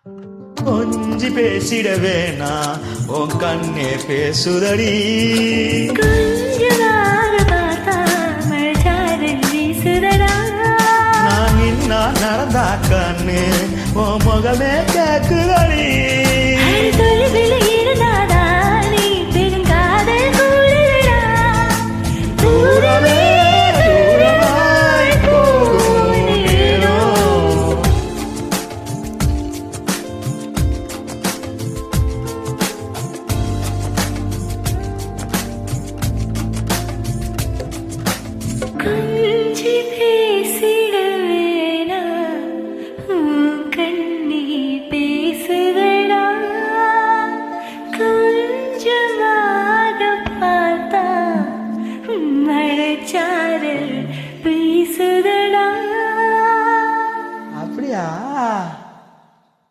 கொஞ்சி பேசிட வேணா உன் கண்ணே பேசுதடி. நான் நின்னா நடந்தா கண்ணு உன் முகமே கேக்குதடி.